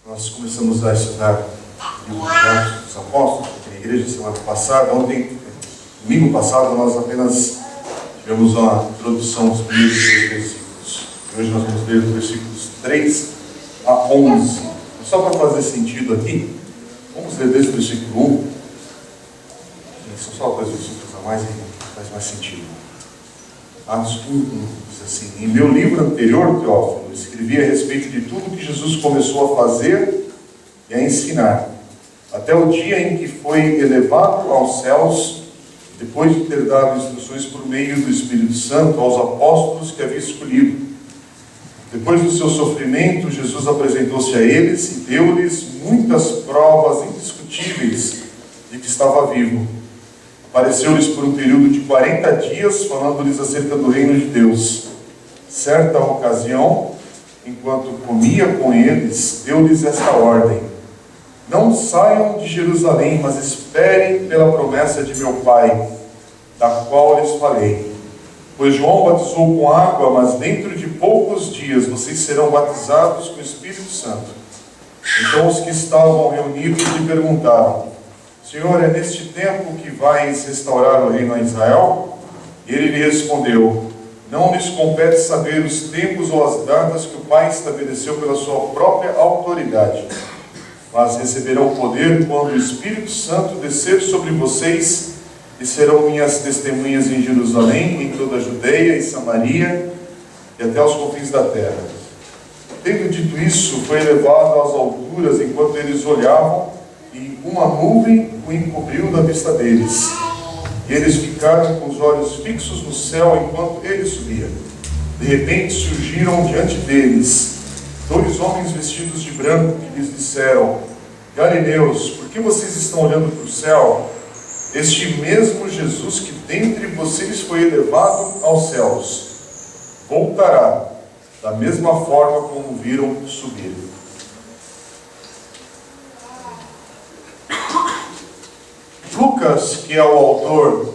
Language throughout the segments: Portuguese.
Nós começamos a estudar o livro de Atos dos Apóstolos aqui na igreja semana passada. Domingo passado, nós apenas tivemos uma introdução dos primeiros 3 versículos. E hoje nós vamos ler os versículos 3 a 11. Só para fazer sentido aqui, vamos ler desde o versículo 1. São só 2 versículos a mais e faz mais sentido. Atos 1 diz assim: em meu livro anterior, Teófilo, escrevi a respeito de tudo que Jesus começou a fazer e a ensinar, até o dia em que foi elevado aos céus, depois de ter dado instruções por meio do Espírito Santo aos apóstolos que havia escolhido. Depois do seu sofrimento, Jesus apresentou-se a eles e deu-lhes muitas provas indiscutíveis de que estava vivo. Apareceu-lhes por um período de 40 dias, falando-lhes acerca do reino de Deus. Certa ocasião, enquanto comia com eles, deu-lhes esta ordem: não saiam de Jerusalém, mas esperem pela promessa de meu Pai, da qual lhes falei. Pois João batizou com água, mas dentro de poucos dias vocês serão batizados com o Espírito Santo. Então os que estavam reunidos lhe perguntaram: Senhor, é neste tempo que vais restaurar o reino a Israel? E ele lhe respondeu: não lhes compete saber os tempos ou as datas que o Pai estabeleceu pela sua própria autoridade, mas receberão poder quando o Espírito Santo descer sobre vocês, e serão minhas testemunhas em Jerusalém, em toda a Judeia e Samaria, e até os confins da terra. Tendo dito isso, foi elevado às alturas enquanto eles olhavam, e uma nuvem o encobriu da vista deles. E eles ficaram com os olhos fixos no céu enquanto ele subia. De repente surgiram diante deles 2 homens vestidos de branco que lhes disseram: Galileus, por que vocês estão olhando para o céu? Este mesmo Jesus que dentre vocês foi elevado aos céus, voltará da mesma forma como viram subir. Lucas, que é o autor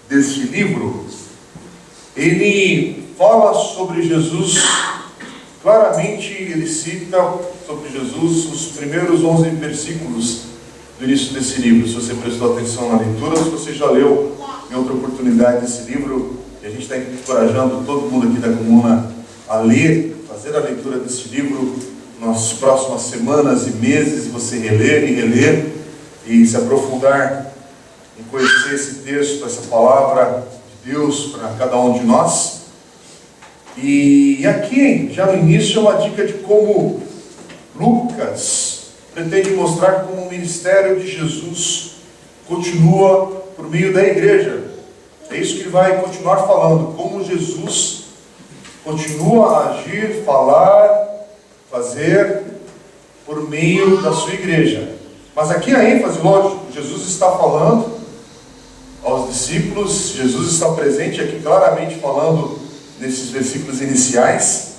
deste livro, ele fala sobre Jesus, claramente ele cita sobre Jesus os primeiros 11 versículos do início desse livro. Se você prestou atenção na leitura, se você já leu em outra oportunidade esse livro, e a gente está encorajando todo mundo aqui da comuna a ler, fazer a leitura desse livro nas próximas semanas e meses, você reler e reler, e se aprofundar em conhecer esse texto, essa palavra de Deus para cada um de nós. E aqui, já no início, é uma dica de como Lucas pretende mostrar como o ministério de Jesus continua por meio da igreja. É isso que ele vai continuar falando, como Jesus continua a agir, falar, fazer por meio da sua igreja. Mas aqui a ênfase, lógico, Jesus está falando aos discípulos, Jesus está presente aqui claramente falando nesses versículos iniciais.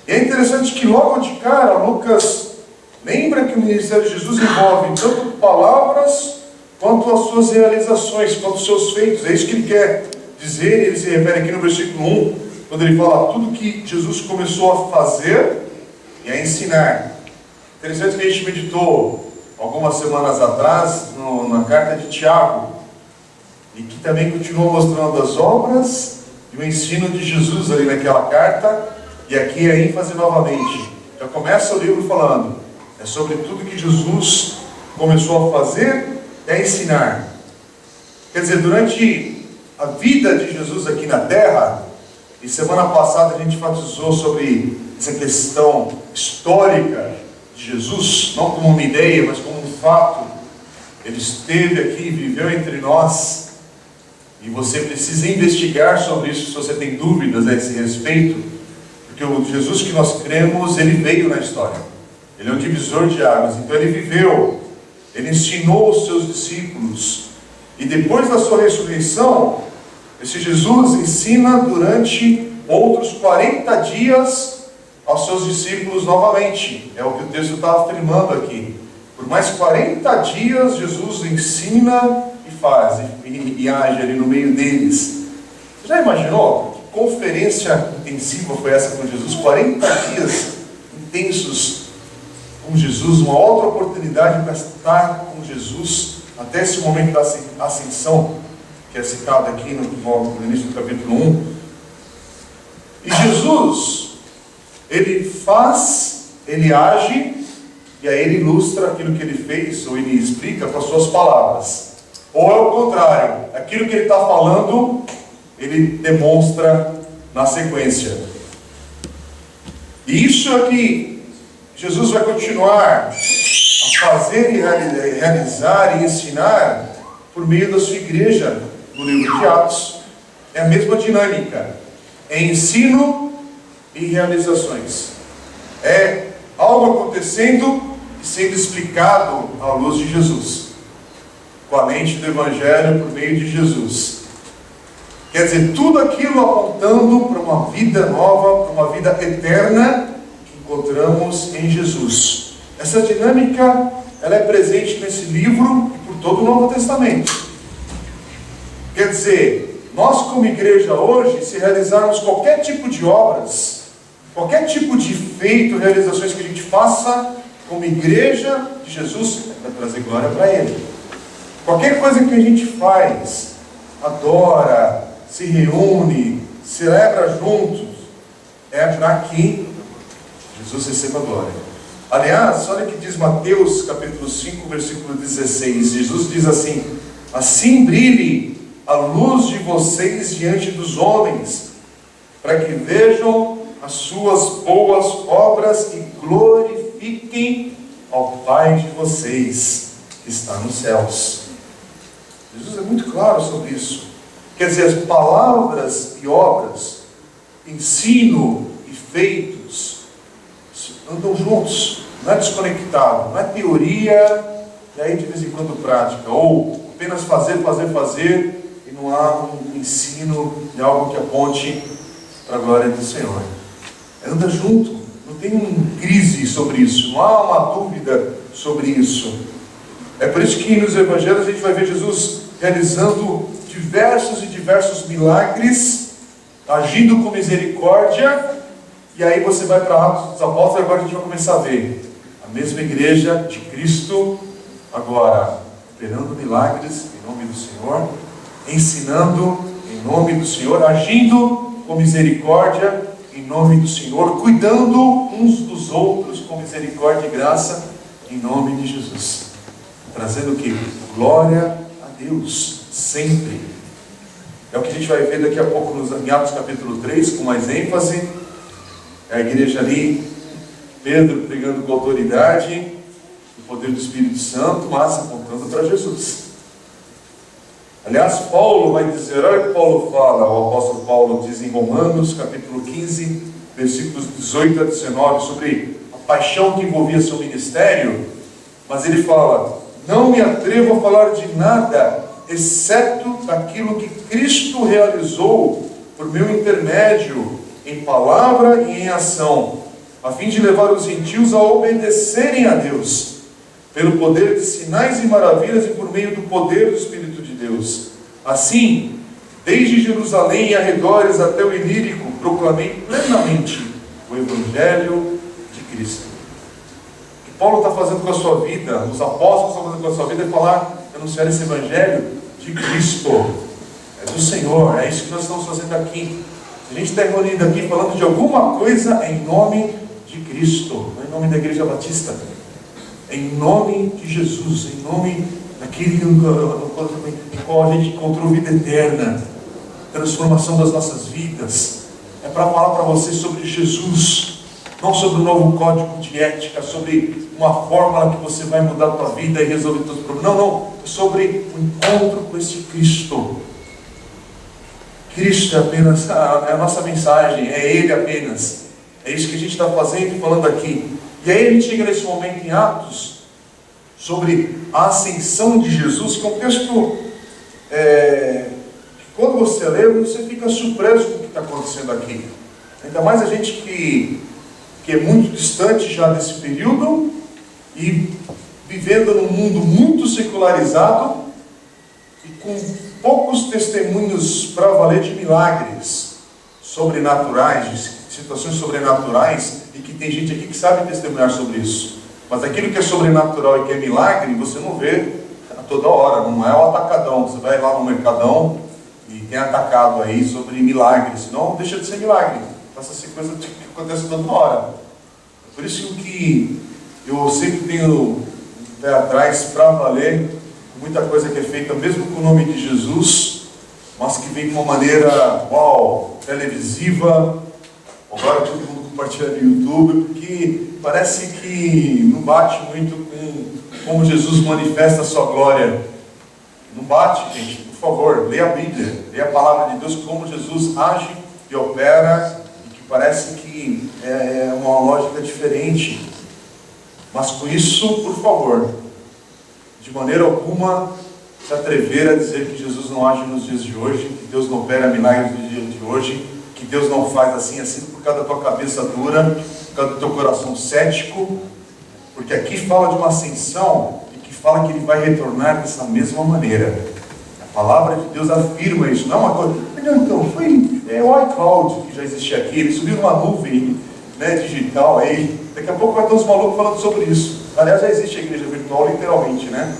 E é interessante que logo de cara Lucas lembra que o ministério de Jesus envolve tanto palavras quanto as suas realizações, quanto os seus feitos. É isso que ele quer dizer. Ele se refere aqui no versículo 1, quando ele fala tudo que Jesus começou a fazer e a ensinar. Interessante que a gente meditou algumas semanas atrás na carta de Tiago, e que também continua mostrando as obras e o ensino de Jesus ali naquela carta. E aqui é ênfase novamente. Já começa o livro falando é sobre tudo que Jesus começou a fazer e a ensinar. Quer dizer, durante a vida de Jesus aqui na terra, e semana passada a gente enfatizou sobre essa questão histórica de Jesus, não como uma ideia, mas como um fato. Ele esteve aqui, viveu entre nós, e você precisa investigar sobre isso se você tem dúvidas a esse respeito, porque o Jesus que nós cremos, ele veio na história. Ele é um divisor de águas, então ele viveu, ele ensinou os seus discípulos, e depois da sua ressurreição, esse Jesus ensina durante outros 40 dias aos seus discípulos novamente. É o que o texto está afirmando aqui. Por mais 40 dias Jesus ensina e faz, e age ali no meio deles. Você já imaginou que conferência intensiva foi essa com Jesus? 40 dias intensos com Jesus, uma outra oportunidade para estar com Jesus, até esse momento da ascensão, que é citado aqui no início do capítulo 1. E Jesus, ele faz, ele age, e aí ele ilustra aquilo que ele fez, ou ele explica com as suas palavras. Ou é o contrário, aquilo que ele está falando, ele demonstra na sequência. E isso é que Jesus vai continuar a fazer e realizar e ensinar por meio da sua igreja no livro de Atos. É a mesma dinâmica, é ensino e realizações. É algo acontecendo e sendo explicado à luz de Jesus, com a lente do Evangelho por meio de Jesus. Quer dizer, tudo aquilo apontando para uma vida nova, para uma vida eterna que encontramos em Jesus. Essa dinâmica, ela é presente nesse livro e por todo o Novo Testamento. Quer dizer, nós como igreja hoje, se realizarmos qualquer tipo de obras, qualquer tipo de feito, realizações que a gente faça como igreja de Jesus, é para trazer glória para Ele. Qualquer coisa que a gente faz, adora, se reúne, celebra juntos, é para que Jesus receba a glória. Aliás, olha o que diz Mateus capítulo 5, versículo 16. Jesus diz assim: assim brilhe a luz de vocês diante dos homens, para que vejam as suas boas obras e glorifiquem ao Pai de vocês que está nos céus. Jesus é muito claro sobre isso. Quer dizer, as palavras e obras, ensino e feitos, andam juntos, não é desconectado, não é teoria e aí de vez em quando prática, ou apenas fazer, e não há um ensino de algo que aponte para a glória do Senhor. Anda junto, não tem crise sobre isso, não há uma dúvida sobre isso. É por isso que nos evangelhos a gente vai ver Jesus realizando diversos milagres, agindo com misericórdia, e aí você vai para Atos dos Apóstolos, e agora a gente vai começar a ver a mesma igreja de Cristo, agora operando milagres em nome do Senhor, ensinando em nome do Senhor, agindo com misericórdia em nome do Senhor, cuidando uns dos outros com misericórdia e graça em nome de Jesus, trazendo o que? Glória a Deus, sempre. É o que a gente vai ver daqui a pouco em Atos capítulo 3, com mais ênfase. A igreja ali, Pedro pregando com autoridade, o poder do Espírito Santo, mas apontando para Jesus. Aliás, Paulo vai dizer, olha o que Paulo fala, o apóstolo Paulo diz em Romanos capítulo 15, versículos 18 a 19, sobre a paixão que envolvia seu ministério, mas ele fala: não me atrevo a falar de nada, exceto daquilo que Cristo realizou por meu intermédio, em palavra e em ação, a fim de levar os gentios a obedecerem a Deus, pelo poder de sinais e maravilhas e por meio do poder do Espírito de Deus. Assim, desde Jerusalém e arredores até o Ilírico, proclamei plenamente o Evangelho de Cristo. O que Paulo está fazendo com a sua vida, os apóstolos estão fazendo com a sua vida, é falar, anunciar esse Evangelho de Cristo. É do Senhor, é isso que nós estamos fazendo aqui. A gente está reunido aqui falando de alguma coisa em nome de Cristo, não em nome da Igreja Batista, em nome de Jesus, em nome daquele em qual a gente encontrou vida eterna, transformação das nossas vidas. É para falar para você sobre Jesus, não sobre um novo código de ética, sobre uma fórmula que você vai mudar a tua vida e resolver todos os problemas. Não, é sobre o encontro com esse Cristo. Cristo é apenas a nossa mensagem, é Ele apenas. É isso que a gente está fazendo e falando aqui. E aí a gente chega nesse momento em Atos, sobre a ascensão de Jesus, que é um texto que quando você lê, você fica surpreso com o que está acontecendo aqui. Ainda mais a gente que é muito distante já desse período e vivendo num mundo muito secularizado e com poucos testemunhos para valer de milagres sobrenaturais, de situações sobrenaturais, e que tem gente aqui que sabe testemunhar sobre isso. Mas aquilo que é sobrenatural e que é milagre, você não vê a toda hora, não é o atacadão. Você vai lá no mercadão e tem atacado aí sobre milagre, senão deixa de ser milagre. Passa a ser coisa que acontece toda hora. Por isso que eu sempre tenho um pé atrás para valer muita coisa que é feita, mesmo com o nome de Jesus, mas que vem de uma maneira, televisiva. Agora todo mundo compartilha no YouTube, porque parece que não bate muito com como Jesus manifesta a sua glória. Não bate, gente. Por favor, leia a Bíblia, leia a palavra de Deus, como Jesus age e opera, e que parece que é uma lógica diferente. Mas com isso, por favor, de maneira alguma se atrever a dizer que Jesus não age nos dias de hoje, que Deus não opera milagres nos dias de hoje, que Deus não faz assim por causa da tua cabeça dura, por causa do teu coração cético, porque aqui fala de uma ascensão e que fala que Ele vai retornar dessa mesma maneira. A palavra de Deus afirma isso, não é uma coisa. Não, então, foi o iCloud que já existia aqui, ele subiu numa nuvem, né, digital aí. Daqui a pouco vai ter uns malucos falando sobre isso. Aliás, já existe a igreja virtual literalmente, né?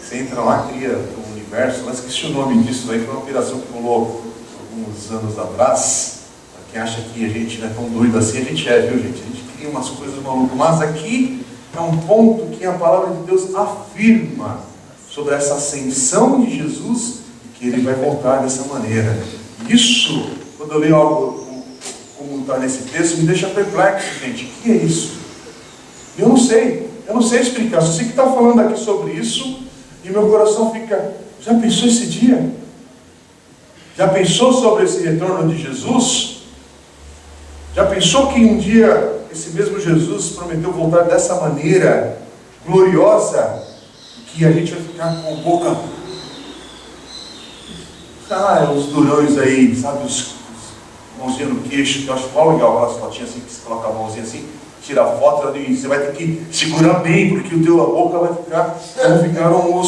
Você entra lá, cria um universo, mas esqueci o nome disso aí, foi uma operação que rolou alguns anos atrás. Para quem acha que a gente não é tão doido assim, a gente é, viu, gente? A gente cria umas coisas malucas, mas aqui é um ponto que a palavra de Deus afirma sobre essa ascensão de Jesus e que Ele vai voltar dessa maneira. Isso, quando eu leio algo como está nesse texto, me deixa perplexo, gente. O que é isso? Eu não sei explicar. Só sei que está falando aqui sobre isso e meu coração fica, já pensou esse dia? Já pensou sobre esse retorno de Jesus? Já pensou que um dia esse mesmo Jesus prometeu voltar dessa maneira gloriosa, que a gente vai ficar com a boca, os durões aí, sabe, os mãozinha no queixo, que eu acho mal legal aquelas fotinhas assim, que você coloca a mãozinha assim, tira a foto e você vai ter que segurar bem, porque a boca vai ficar como ficaram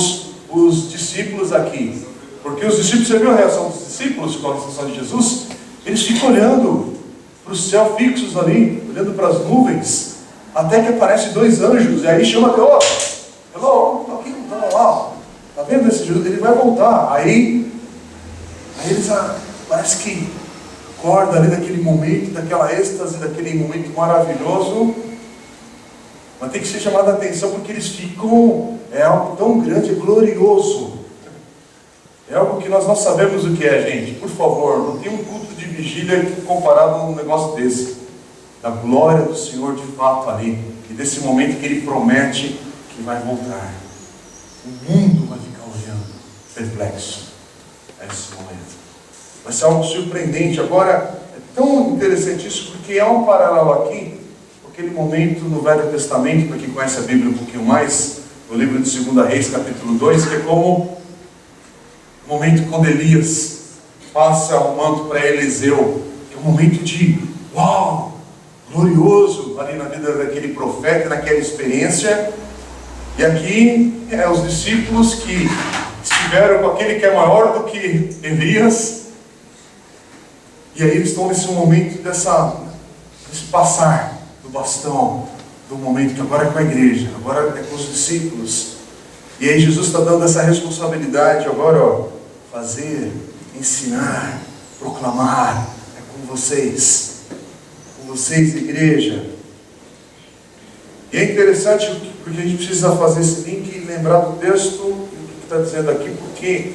os discípulos aqui. Porque os discípulos, você viu a reação dos discípulos com a ascensão de Jesus? Eles ficam olhando para o céu, fixos ali, olhando para as nuvens, até que aparecem dois anjos, e aí chama Deus, aqui não está lá, está vendo esse Jesus? Ele vai voltar. Aí eles parece que acorda ali daquele momento, daquela êxtase, daquele momento maravilhoso, mas tem que ser chamado a atenção porque eles ficam, é algo tão grande, é glorioso, é algo que nós não sabemos o que é, gente. Por favor, não tem um culto de vigília comparado a um negócio desse, da glória do Senhor de fato ali, e desse momento que Ele promete que vai voltar. O mundo vai ficar olhando, perplexo, a esse momento. Vai ser algo surpreendente. Agora, é tão interessante isso, porque há um paralelo aqui, aquele momento no Velho Testamento, para quem conhece a Bíblia um pouquinho mais, no livro de 2 Reis, capítulo 2, que é como o momento quando Elias passa o manto para Eliseu, que é um momento de glorioso ali na vida daquele profeta, naquela experiência. E aqui os discípulos que estiveram com aquele que é maior do que Elias. E aí eles estão nesse momento desse passar do bastão, do momento que agora é com a igreja, agora é com os discípulos. E aí Jesus está dando essa responsabilidade agora, fazer, ensinar, proclamar, é com vocês, igreja. E é interessante porque a gente precisa fazer esse link e lembrar do texto, o que está dizendo aqui, porque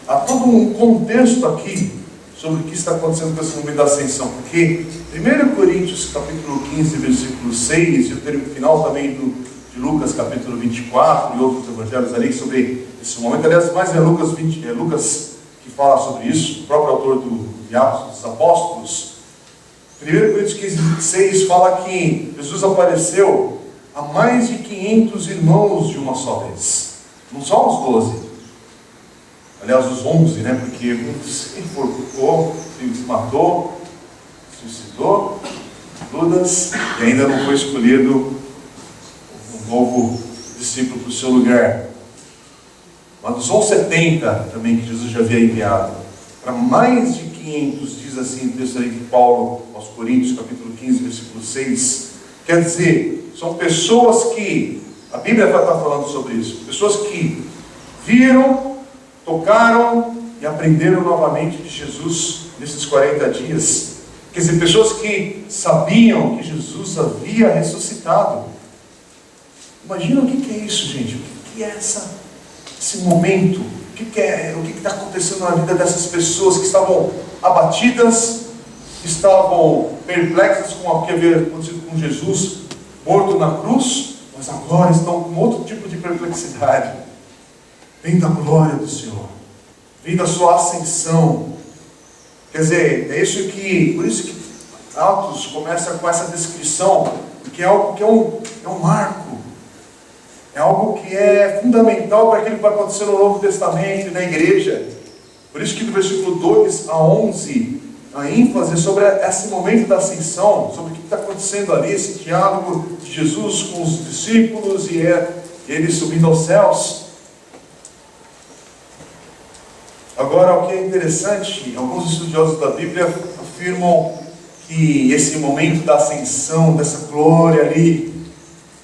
há todo um contexto aqui sobre o que está acontecendo com esse momento da ascensão. Porque 1 Coríntios capítulo 15, versículo 6, e o final também de Lucas capítulo 24, e outros evangelhos ali sobre esse momento. Aliás, mais é Lucas que fala sobre isso, o próprio autor do Atos dos Apóstolos. 1 Coríntios 15, 6 fala que Jesus apareceu a mais de 500 irmãos de uma só vez. Não só os 12. Aliás, os 11, né? Porque um se enforcou, se matou, suicidou, Judas, e ainda não foi escolhido um novo discípulo para o seu lugar. Mas os 70 também que Jesus já havia enviado, para mais de 500, diz assim o texto aí de Paulo aos Coríntios, capítulo 15, versículo 6. Quer dizer, são pessoas que A Bíblia está falando sobre isso. Pessoas que viram, tocaram e aprenderam novamente de Jesus nesses 40 dias. Quer dizer, pessoas que sabiam que Jesus havia ressuscitado. Imagina o que é isso, gente. O que é esse momento? O que está acontecendo na vida dessas pessoas que estavam abatidas, que estavam perplexas com o que havia acontecido com Jesus, morto na cruz, mas agora estão com outro tipo de perplexidade. Vem da glória do Senhor, vem da sua ascensão. Quer dizer, por isso que Atos começa com essa descrição, porque é algo que é um marco, é algo que é fundamental para aquilo que vai acontecer no Novo Testamento e na igreja. Por isso que do versículo 2 a 11, a ênfase sobre esse momento da ascensão, sobre o que está acontecendo ali, esse diálogo de Jesus com os discípulos e ele subindo aos céus. Agora, o que é interessante, alguns estudiosos da Bíblia afirmam que esse momento da ascensão, dessa glória ali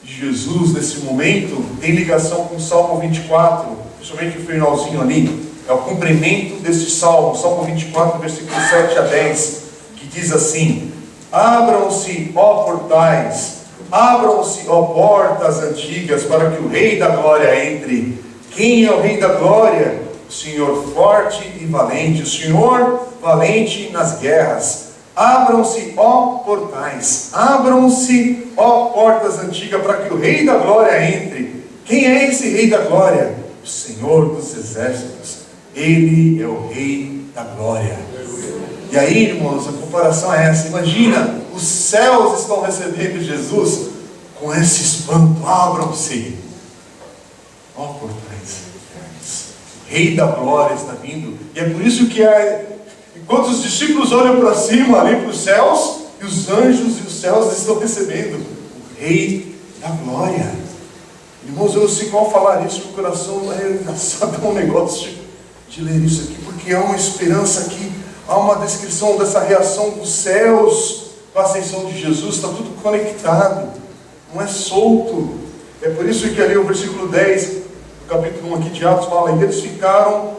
de Jesus, nesse momento, tem ligação com o Salmo 24, principalmente o finalzinho ali. É o cumprimento deste Salmo, Salmo 24, versículos 7 a 10, que diz assim: abram-se, ó portais, abram-se, ó portas antigas, para que o Rei da Glória entre. Quem é o Rei da Glória? O Senhor forte e valente, o Senhor valente nas guerras. Abram-se, ó portais, abram-se, ó portas antigas, para que o Rei da Glória entre. Quem é esse Rei da Glória? O Senhor dos Exércitos. Ele é o Rei da Glória. E aí, irmãos, a comparação é essa. Imagina, os céus estão recebendo Jesus com esse espanto. Abram-se, ó portais. O Rei da Glória está vindo. E é por isso que enquanto os discípulos olham para cima, ali para os céus, e os anjos e os céus estão recebendo o Rei da Glória. Irmãos, eu não sei como falar isso, meu coração é engraçado, é um negócio de ler isso aqui, porque há uma esperança aqui, há uma descrição dessa reação dos céus com a ascensão de Jesus, está tudo conectado, não é solto. É por isso que ali o versículo 10, do capítulo 1 aqui de Atos, fala: e eles ficaram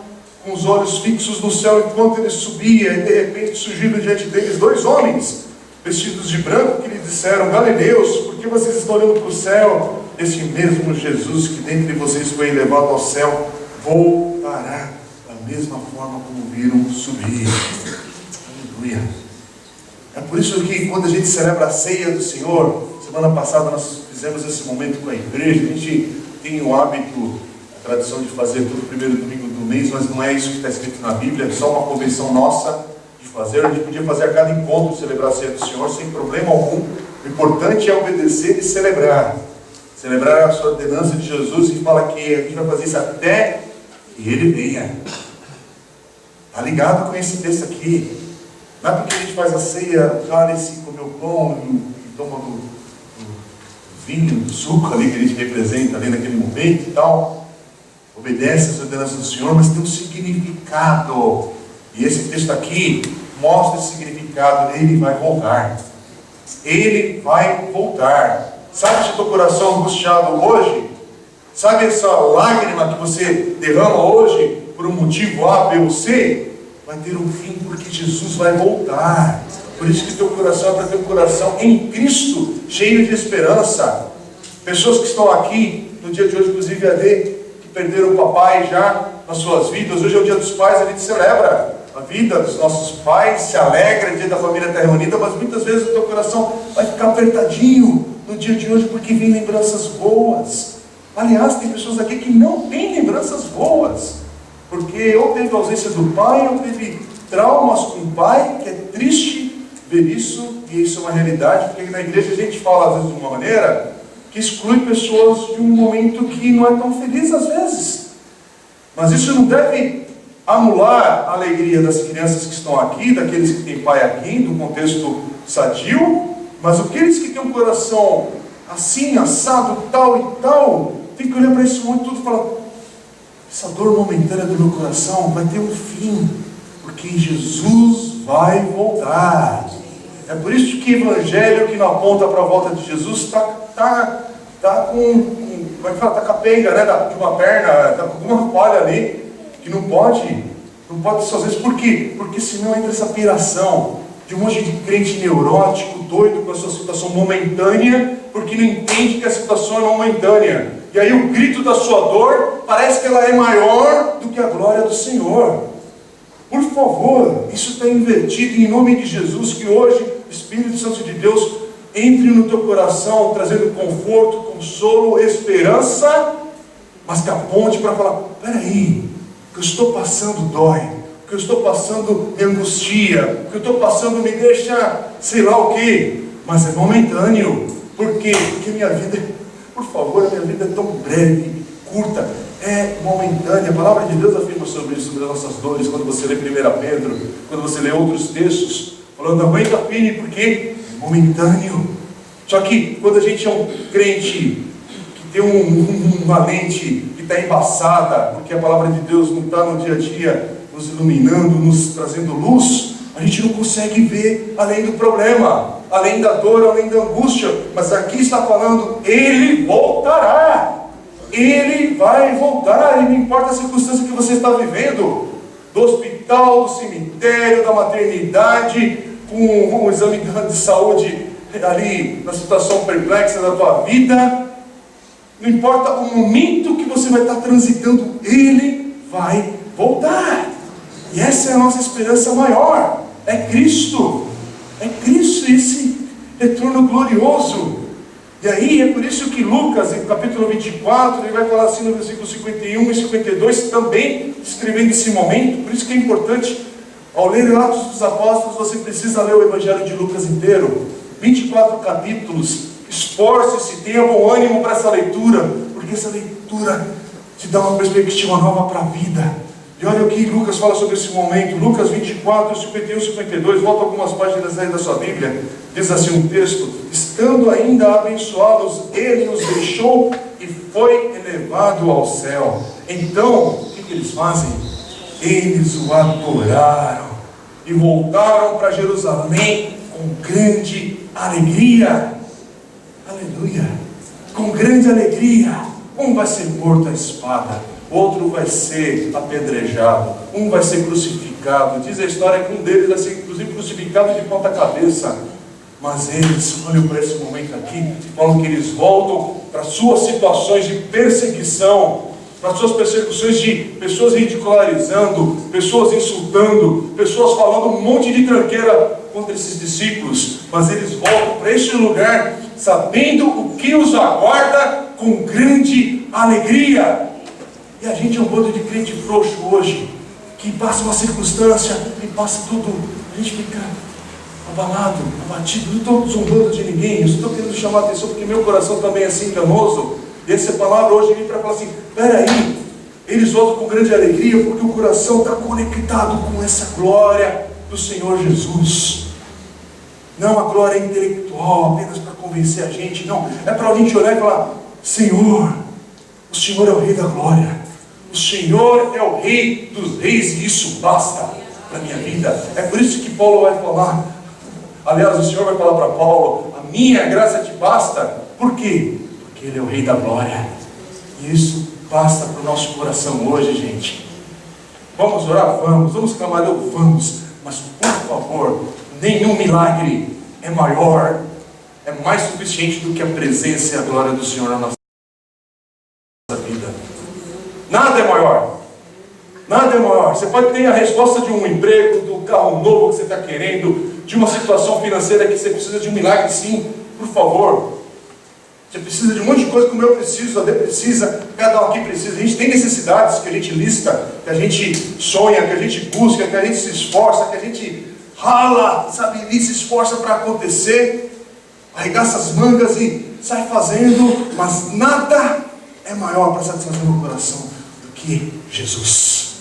com os olhos fixos no céu enquanto ele subia, e de repente surgiram diante deles dois homens, vestidos de branco, que lhe disseram: Galileus, por que vocês estão olhando para o céu? Esse mesmo Jesus que dentre vocês foi elevado ao céu, voltará da mesma forma como viram subir. Aleluia. É por isso que quando a gente celebra a ceia do Senhor, semana passada nós fizemos esse momento com a igreja, a gente tem o hábito, a tradição de fazer todo primeiro domingo do mês, mas não é isso que está escrito na Bíblia, é só uma convenção nossa de fazer. A gente podia fazer a cada encontro celebrar a ceia do Senhor sem problema algum. O importante é obedecer e celebrar a sua ordenança de Jesus, e fala que a gente vai fazer isso até que Ele venha. Está ligado com esse texto aqui? Não é porque a gente faz a ceia, cálice, come o pão e toma do vinho, do suco ali que a gente representa ali naquele momento e tal. Obedece às ordenanças do Senhor, mas tem um significado. E esse texto aqui mostra esse significado. Ele vai voltar. Ele vai voltar. Sabe esse teu coração angustiado hoje? Sabe essa lágrima que você derrama hoje por um motivo A, B ou C? Vai ter um fim, porque Jesus vai voltar. Por isso que teu coração é para ter um coração em Cristo, cheio de esperança. Pessoas que estão aqui no dia de hoje, inclusive AD, que perderam o papai já nas suas vidas. Hoje é o dia dos pais, a gente celebra a vida dos nossos pais, se alegra, o dia da família está reunida, mas muitas vezes o teu coração vai ficar apertadinho no dia de hoje, porque vem lembranças boas. Aliás, tem pessoas aqui que não têm lembranças boas, porque ou teve ausência do pai, ou teve traumas com o pai, que é triste ver isso, e isso é uma realidade, porque na igreja a gente fala às vezes de uma maneira que exclui pessoas de um momento que não é tão feliz às vezes. Mas isso não deve anular a alegria das crianças que estão aqui, daqueles que têm pai aqui, do contexto sadio, mas aqueles que têm um coração assim, assado, tal e tal, tem que olhar para esse mundo tudo e falar: essa dor momentânea do meu coração vai ter um fim, porque Jesus vai voltar. É por isso que o evangelho que não aponta para a volta de Jesus está com como é que fala? Está capenga, né? De uma perna, está com alguma falha ali, que não pode às vezes. Por quê? Porque senão entra essa piração de um monte de crente neurótico, doido com a sua situação momentânea, porque não entende que a situação é momentânea. E aí o grito da sua dor parece que ela é maior do que a glória do Senhor. Por favor, isso está invertido em nome de Jesus, que hoje o Espírito Santo de Deus entre no teu coração, trazendo conforto, consolo, esperança, mas que aponte para falar: peraí, o que eu estou passando dói, o que eu estou passando me angustia, o que eu estou passando me deixa sei lá o que, mas é momentâneo. Por quê? Porque minha vida, por favor, a minha vida é tão breve, curta, é momentânea. A palavra de Deus afirma sobre isso, sobre as nossas dores, quando você lê 1 Pedro, quando você lê outros textos, falando: aguenta firme, porque é momentâneo. Só que quando a gente é um crente que tem uma lente que está embaçada, porque a palavra de Deus não está no dia a dia nos iluminando, nos trazendo luz, a gente não consegue ver além do problema, além da dor, além da angústia. Mas aqui está falando: Ele voltará. Ele vai voltar, e não importa a circunstância que você está vivendo, do hospital, do cemitério, da maternidade, com um exame de saúde ali, na situação perplexa da tua vida, não importa o momento que você vai estar transitando, Ele vai voltar. E essa é a nossa esperança maior, é Cristo, esse retorno glorioso. E aí é por isso que Lucas, em capítulo 24, ele vai falar assim no versículo 51 e 52, também descrevendo esse momento. Por isso que é importante, ao ler Atos dos Apóstolos, você precisa ler o Evangelho de Lucas inteiro, 24 capítulos. Esforce-se, tenha bom ânimo para essa leitura, porque essa leitura te dá uma perspectiva nova para a vida. E olha o que Lucas fala sobre esse momento, Lucas 24, 51 e 52, volta algumas páginas aí da sua Bíblia. Diz assim um texto: estando ainda abençoados, Ele os deixou e foi elevado ao céu. Então, o que eles fazem? Eles o adoraram e voltaram para Jerusalém com grande alegria. Aleluia! Com grande alegria. Um vai ser morto à espada, outro vai ser apedrejado, um vai ser crucificado. Diz a história que um deles vai ser inclusive crucificado de ponta cabeça. Mas eles olham para esse momento aqui e falam que eles voltam para suas situações de perseguição, para suas persecuções de pessoas ridicularizando, pessoas insultando, pessoas falando um monte de tranqueira contra esses discípulos. Mas eles voltam para este lugar sabendo o que os aguarda com grande alegria. E a gente é um bando de crente frouxo hoje, que passa uma circunstância e passa tudo, a gente fica abalado, abatido. Não estou zombando de ninguém, eu estou querendo chamar a atenção, porque meu coração também é assim enganoso. E essa palavra hoje vem para falar assim: peraí, eles voltam com grande alegria, porque o coração está conectado com essa glória do Senhor Jesus. Não a glória intelectual, apenas para convencer a gente, não, é para a gente olhar e falar: Senhor, o Senhor é o Rei da glória, o Senhor é o Rei dos reis, e isso basta para a minha vida. É por isso que Paulo vai falar, aliás, o Senhor vai falar para Paulo: a minha graça te basta. Por quê? Porque Ele é o Rei da glória. E isso basta para o nosso coração hoje, gente. Vamos orar? Vamos clamar? Vamos. Mas por favor, nenhum milagre é maior, é mais suficiente do que a presença e a glória do Senhor na nossa vida. Nada é maior. Nada é maior. Você pode ter a resposta de um emprego, do carro novo que você está querendo, de uma situação financeira que você precisa de um milagre, sim, por favor. Você precisa de um monte de coisa, como eu preciso, a Dê precisa, cada um aqui precisa. A gente tem necessidades que a gente lista, que a gente sonha, que a gente busca, que a gente se esforça, que a gente rala, sabe, e se esforça para acontecer, arregaça as mangas e sai fazendo, mas nada é maior para satisfazer o meu coração do que Jesus,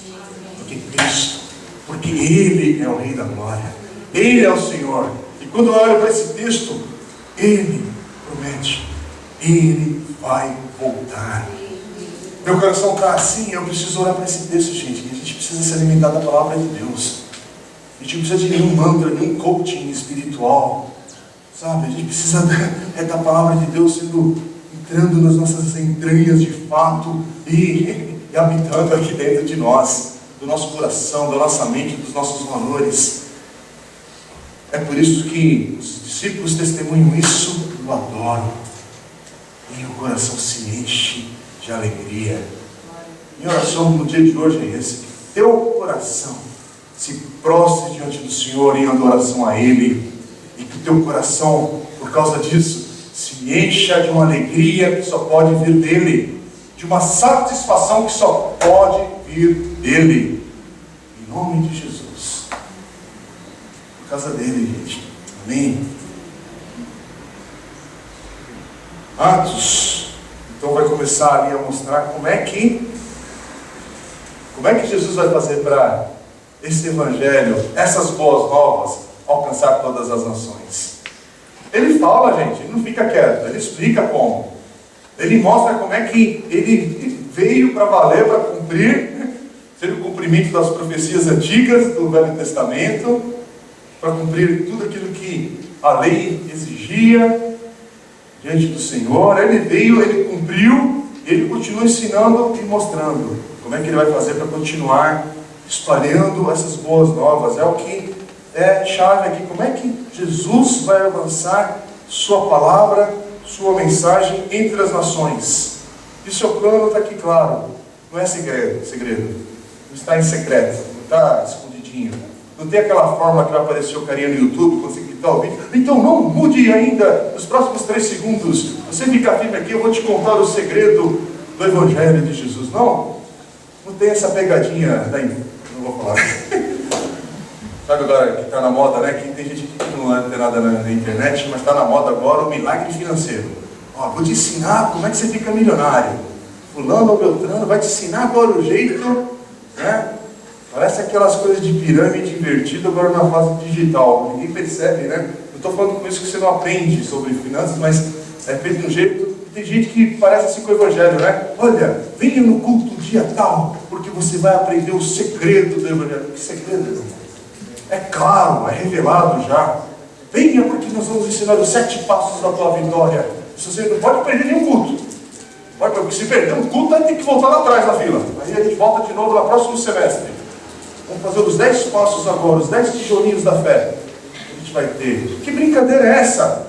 do que Cristo, porque Ele é o Rei da glória, Ele é o Senhor. E quando eu olho para esse texto, Ele promete, Ele vai voltar. Meu coração está assim, eu preciso orar para esse texto, gente. A gente precisa se alimentar da palavra de Deus. A gente não precisa de nenhum mantra, nenhum coaching espiritual, sabe? A gente precisa da palavra de Deus sendo entrando nas nossas entranhas de fato e habitando aqui dentro de nós, do nosso coração, da nossa mente, dos nossos valores. É por isso que os discípulos testemunham isso. Eu adoro, e o coração se enche de alegria. Minha oração no dia de hoje é esse: que teu coração se prostre diante do Senhor em adoração a Ele, e que o teu coração, por causa disso, se encha de uma alegria que só pode vir dEle, de uma satisfação que só pode vir dEle, em nome de Jesus, por causa dEle, gente. Amém? Atos, então, vai começar ali a mostrar como é que Jesus vai fazer para esse evangelho, essas boas novas, alcançar todas as nações. Ele fala, gente, ele não fica quieto, ele explica como. Ele mostra como é que ele veio para valer, para cumprir, ser o cumprimento das profecias antigas do Velho Testamento, para cumprir tudo aquilo que a lei exigia diante do Senhor. Ele veio, ele cumpriu, ele continua ensinando e mostrando como é que ele vai fazer para continuar espalhando essas boas novas. É o que é chave aqui. Como é que Jesus vai avançar sua palavra, sua mensagem entre as nações? E seu plano está aqui claro. Não é segredo. Não está em secreto. Não está escondidinho. Não tem aquela forma que vai aparecer o carinha no YouTube, quando você clicar o vídeo. Então não mude ainda nos próximos 3 segundos. Você fica firme aqui, eu vou te contar o segredo do Evangelho de Jesus. Não tem essa pegadinha daí. Não vou falar. Sabe agora que está na moda, né? Que tem gente que não tem nada na internet, mas está na moda agora o milagre financeiro. Ó, vou te ensinar como é que você fica milionário. Fulano ou Beltrano vai te ensinar agora o jeito, né? Parece aquelas coisas de pirâmide invertida agora na fase digital. Ninguém percebe, né? Não estou falando com isso que você não aprende sobre finanças, mas é feito de um jeito. Tem gente que parece assim com o Evangelho, né? Olha, venha no culto dia tal, porque você vai aprender o segredo do Evangelho. Que segredo, irmão? É claro, é revelado já. Venha, porque nós vamos ensinar os 7 passos da tua vitória. Você não pode perder nenhum culto. Porque se perder um culto, aí tem que voltar lá atrás na fila. Aí a gente volta de novo no próximo semestre. Vamos fazer os 10 passos agora, os 10 tijolinhos da fé que a gente vai ter. Que brincadeira é essa?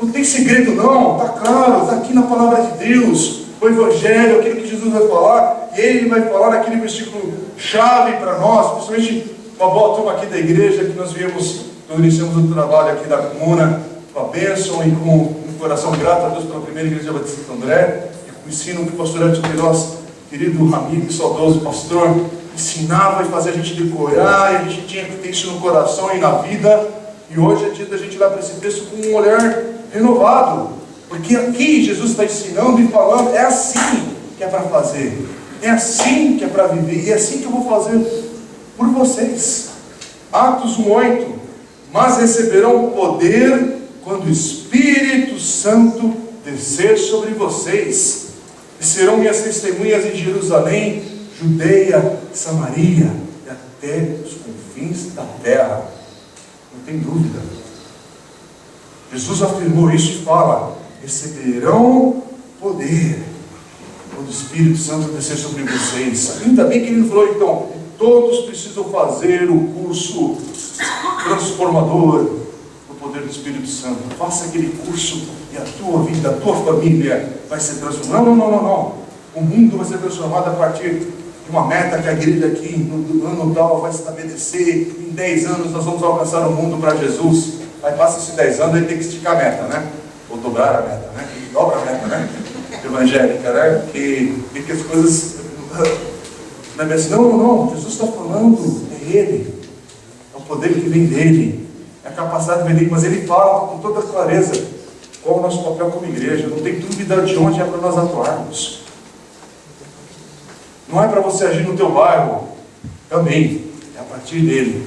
Não tem segredo não, está claro, está aqui na palavra de Deus. O Evangelho, aquilo que Jesus vai falar, e Ele vai falar naquele versículo chave para nós, principalmente com a boa turma aqui da igreja, que nós viemos, nós iniciamos o trabalho aqui da comuna, com a bênção e com um coração grato a Deus pela primeira igreja batista de Santo André, e com o ensino que o pastor Edson Queiroz, querido amigo e saudoso pastor, ensinava e fazia a gente decorar, e a gente tinha que ter isso no coração e na vida. E hoje é dia da gente olhar para esse texto com um olhar renovado, porque aqui Jesus está ensinando e falando, é assim que é para fazer, é assim que é para viver, e é assim que eu vou fazer por vocês. Atos 1:8, mas receberão poder quando o Espírito Santo descer sobre vocês, e serão minhas testemunhas em Jerusalém, Judeia, Samaria e até os confins da terra. Não tem dúvida. Jesus afirmou isso e fala: receberão poder quando o Espírito Santo descer sobre vocês. Ainda bem que ele não falou, então, todos precisam fazer o curso transformador do poder do Espírito Santo. Faça aquele curso e a tua vida, a tua família vai ser transformada. Não. O mundo vai ser transformado a partir de uma meta que a igreja aqui no ano tal vai estabelecer. Em 10 anos nós vamos alcançar o mundo para Jesus. Aí passa esses 10 anos, ele tem que esticar a meta, né? Ou dobrar a meta, né? Dobra a meta, né? Evangélica, né? Que as coisas... Não, Jesus está falando, é Ele. É o poder que vem dEle. É a capacidade que vem dEle. Mas Ele fala com toda clareza qual é o nosso papel como igreja. Não tem dúvida de onde é para nós atuarmos. Não é para você agir no teu bairro, também, é a partir dele.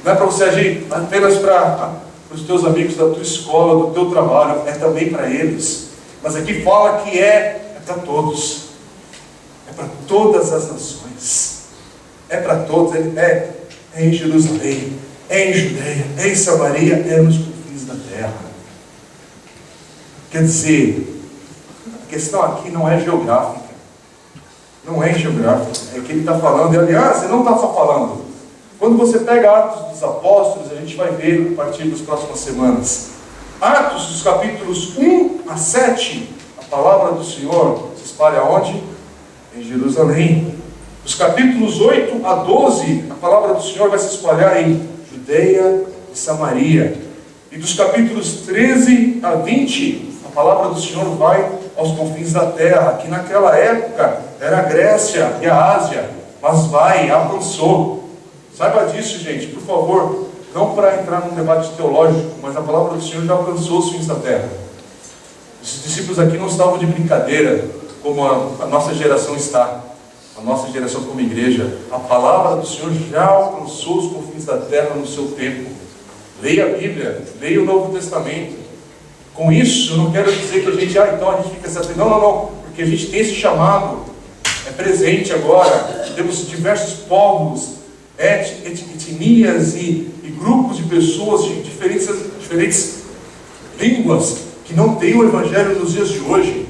Não é para você agir apenas para os teus amigos da tua escola, do teu trabalho, é também para eles. Mas aqui fala que é para todos, é para todas as nações, é para todos, é em Jerusalém, é em Judeia, é em Samaria, é nos confins da terra. Quer dizer, A questão aqui não é geográfica. Não é geográfica. É que ele está falando, e aliás, ele não está só falando. Quando você pega Atos dos Apóstolos, a gente vai ver a partir das próximas semanas. Atos, dos capítulos 1 a 7, a palavra do Senhor se espalha onde? Em Jerusalém. Dos capítulos 8 a 12, a palavra do Senhor vai se espalhar em Judeia e Samaria. E dos capítulos 13 a 20, a palavra do Senhor vai aos confins da terra, que naquela época era a Grécia e a Ásia, mas avançou. Saiba disso, gente, por favor, não para entrar num debate teológico, mas a palavra do Senhor já alcançou os fins da terra. Esses discípulos aqui não estavam de brincadeira, como a nossa geração está, a nossa geração como igreja. A palavra do Senhor já alcançou os confins da terra no seu tempo. Leia a Bíblia, leia o Novo Testamento. Com isso, eu não quero dizer que a gente, então a gente fica sabendo, não, porque a gente tem esse chamado, é presente agora, temos diversos povos, etnias e grupos de pessoas de diferentes línguas que não têm o Evangelho nos dias de hoje.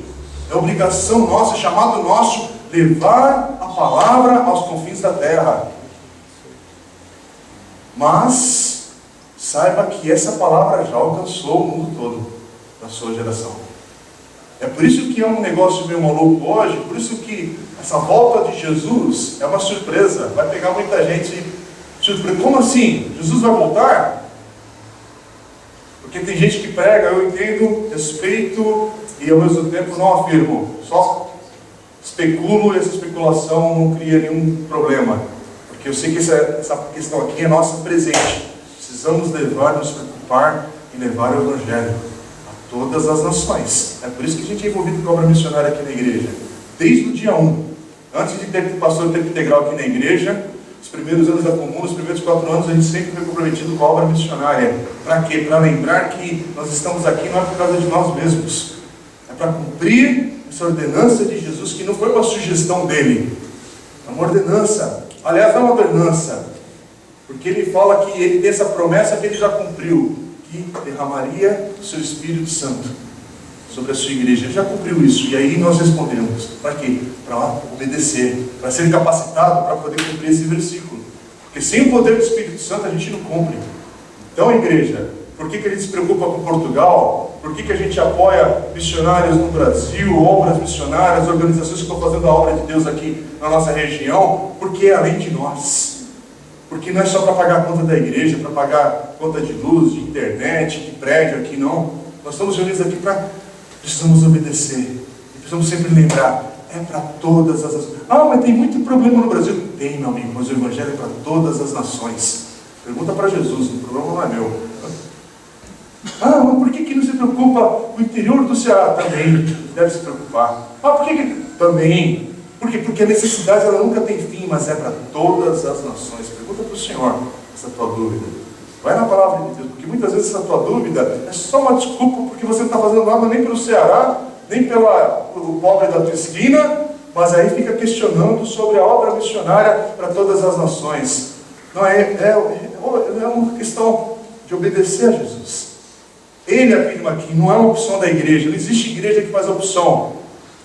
É obrigação nossa, é chamado nosso, levar a palavra aos confins da terra. Mas saiba que essa palavra já alcançou o mundo todo da sua geração. É por isso que é um negócio meio maluco hoje, por isso que essa volta de Jesus é uma surpresa, vai pegar muita gente surpresa. Como assim? Jesus vai voltar? Porque tem gente que prega, eu entendo, respeito e ao mesmo tempo não afirmo, só especulo e essa especulação não cria nenhum problema, porque eu sei que essa questão aqui é nossa presente. Precisamos levar, nos preocupar e levar o Evangelho a todas as nações. É por isso que a gente é envolvido com a obra missionária aqui na igreja. Desde o dia 1, antes de ter pastor de tempo integral aqui na igreja, os primeiros anos da comuna, os primeiros 4 anos, a gente sempre foi comprometido com a obra missionária. Para quê? Para lembrar que nós estamos aqui não é por causa de nós mesmos. É para cumprir essa ordenança de Jesus, que não foi uma sugestão dele. É uma ordenança. Aliás, não é uma ordenança. Porque ele fala que ele tem essa promessa que ele já cumpriu, que derramaria o seu Espírito Santo sobre a sua igreja. Ele já cumpriu isso. E aí nós respondemos. Para quê? Para obedecer. Para ser capacitado para poder cumprir esse versículo. Porque sem o poder do Espírito Santo a gente não cumpre. Então, igreja, por que a gente se preocupa com Portugal? Por que a gente apoia missionários no Brasil, obras missionárias, organizações que estão fazendo a obra de Deus aqui na nossa região? Porque é além de nós. Porque não é só para pagar a conta da igreja, para pagar conta de luz, de internet, de prédio aqui, não. Nós estamos reunidos aqui para... Precisamos obedecer. E precisamos sempre lembrar, é para todas as nações. Mas tem muito problema no Brasil. Tem, meu amigo, mas o Evangelho é para todas as nações. Pergunta para Jesus, o problema não é meu. Mas por que não se preocupa o interior do Ceará? Também deve se preocupar. Por que também? Por quê? Porque a necessidade ela nunca tem fim, mas é para todas as nações. Pergunta para o Senhor essa tua dúvida. Vai na palavra de Deus, porque muitas vezes essa tua dúvida é só uma desculpa porque você não está fazendo nada nem pelo Ceará, nem pelo pobre da tua esquina, mas aí fica questionando sobre a obra missionária para todas as nações. Não é uma questão de obedecer a Jesus. Ele afirma aqui, não é uma opção da igreja, não existe igreja que faz opção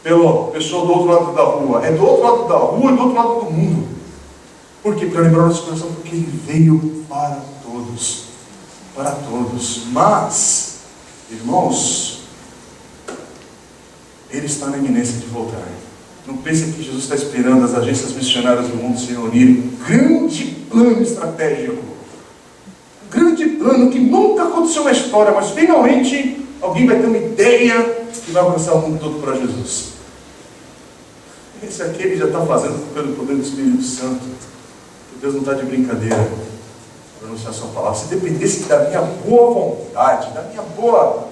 pela pessoa do outro lado da rua, é do outro lado da rua e do outro lado do mundo. Por quê? Para lembrar nosso coração, porque ele veio para todos. Para todos. Mas, irmãos, ele está na iminência de voltar. Não pense que Jesus está esperando as agências missionárias do mundo se reunirem. Grande plano estratégico. Grande plano que nunca aconteceu na história, mas finalmente alguém vai ter uma ideia que vai alcançar o mundo todo para Jesus. Esse aqui ele já está fazendo pelo poder do Espírito Santo. Deus não está de brincadeira para anunciar a sua palavra. Se dependesse da minha boa vontade, da minha boa...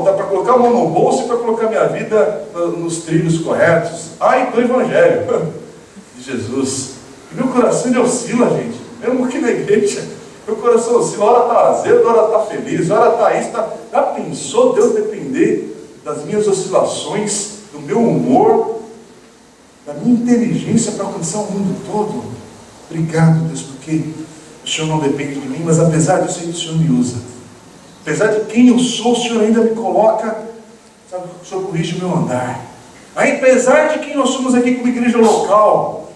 dá para colocar a mão no bolso e para colocar minha vida nos trilhos corretos. Do Evangelho de Jesus. E meu coração ele oscila, gente. Mesmo aqui na igreja, meu coração oscila. Hora está azedo, hora está feliz, hora está isso. Já pensou Deus depender das minhas oscilações, do meu humor, da minha inteligência para alcançar o mundo todo? Obrigado, Deus, porque o Senhor não depende de mim, mas apesar disso, o Senhor me usa. Apesar de quem eu sou, o Senhor ainda me coloca, sabe, o Senhor corrige o meu andar. Apesar de quem nós somos aqui como igreja local,